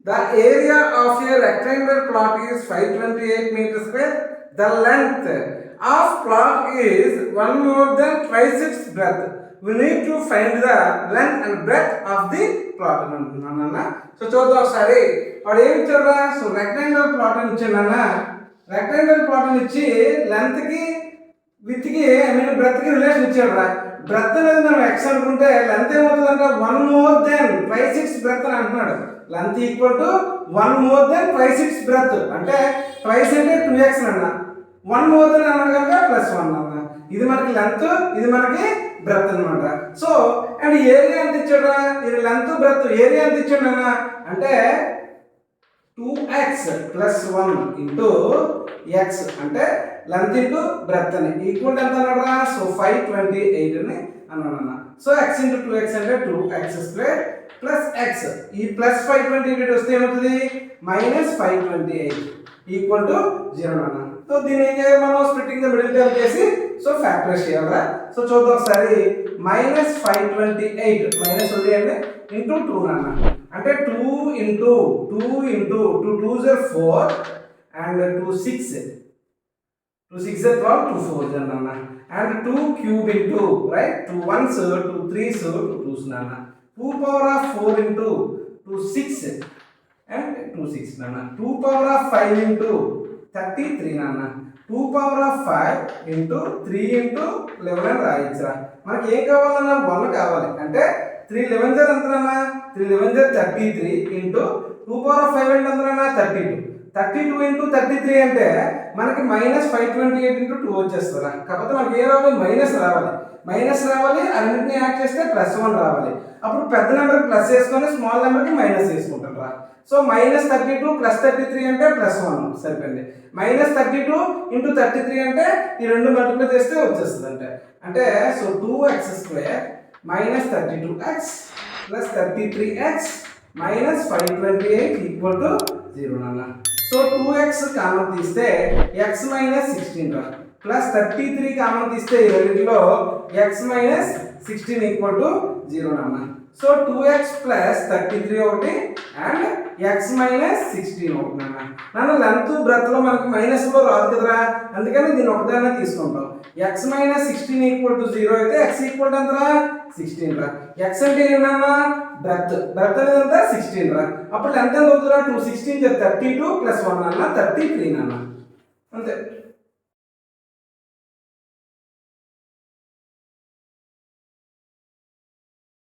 The area of a rectangular plot is 528 meters square. The length of plot is one more than twice its breadth. We need to find the length and breadth of the plot. So చూద్దాం ఒకసారి వాడు ఏమి ఇచ్చారా. So rectangular plot అని ఇచ్చాడన్న. Rectangular plot అని ఇచ్చి లెంత్కి విత్కి బ్రెత్కి relation ఇచ్చాడు. Breath అనేది మనం ఎక్స్ అనుకుంటే లెంత్ ఏమవుతుందంటే 1 more than twice its breadth అని అంటున్నాడు. Length equal to 1 more than twice its breadth అంటే ట్వైస్ అంటే 2x అన్న, 1 more than అన్నాడు కనుక +1 అన్న. ఇది మనకి లెంత్, ఇది మనకి బ్రెత్ అనమాట. సో అండ్ ఏరియా ఎంత ఇచ్చాడు, ఇది లెంత్ బ్రెత్, ఏరియా ఎంత ఇచ్చాడు అన్న అంటే 2x + 1 ఇంటూ x అంటే లెంత్ ఇంటూ బ్రెత్ అని ఈక్వల్ ఎంత అన్నాడు. సో 528 అని అన్నాడు. సో x ఇంటూ 2x అంటే 2x² + x. ఈ +528 వస్తే ఏమవుతుంది -528 ఈక్వల్ టు 0 అన్న. సో దీన్ని ఏం చేయాలి మనం, స్ప్లిట్టింగ్ ద మిడిల్ టర్మ్ చేసి సో ఫ్యాక్టరైజ్ చేయాలరా. సో చూద్దాం ఒకసారి. -528 మైనస్ ఉంది అంటే ఇంటూ 2 అన్న అంటే 2 ఇంటూ 2 2 are 4 and 2 6 2 6 are 12 2 4 అన్న and 2 cube into right 2 1s 2 3s 2 2s అన్న 2 power of 4 into 2 6 and 2 6 అన్న 2 power of 5 into 33 అన్న 2 power of 5 into 3 into 11 అని రాయొచ్చురా. మనకి ఏం కావాలన్నా 1 కావాలి అంటే 3 11 ఎంతనన్నా 3 11 33 into 2 power of 5 అంటే ఎంతనన్నా 32 into 33 అంటే మనకి -528 into 2 వచ్చేస్తుందా. కాకపోతే మనకి ఏ రావాలి, మైనస్ రావాలి. అన్నింటినీ యాడ్ చేస్తే +1 రావాలి. అప్పుడు పెద్ద నెంబర్కి ప్లస్ వేసుకొని స్మాల్ నెంబర్కి మైనస్ వేసుకుంటాం రా. సో -32 + 33 అంటే +1 సరిపోయింది. -32 into 33 అంటే ఈ రెండు మల్టిప్లై చేస్తే వచ్చేస్తుంది అంటే so 2x² -32x + 33x -528 equal to 0 అన్న. సో 2x కామన్ తీస్తే x -16 రా +33 కామన్ తీస్తే ఈ రెండింటిలో x -16 ఈక్వల్ టు 0 అన్న. సో 2x + 33 ఒకటి అండ్ x -16 ఒకటి నాన్న. లెంత్ బ్రెత్ లో మనకి మైనస్లో రాదు కదరా, అందుకని దీన్ని ఒకదాన్ని తీసుకుంటాం. x -16 ఈక్వల్ టు 0 అయితే x ఈక్వల్ టు ఎంతరా 16 రా. x అంటే ఏమన్నా బ్రెత్ అనేది ఎంత 16 రా. అప్పుడు లెంత్ ఎంత అవుతుందా 2 16 32 + 1 అన్న 33 నాన్న అంతే.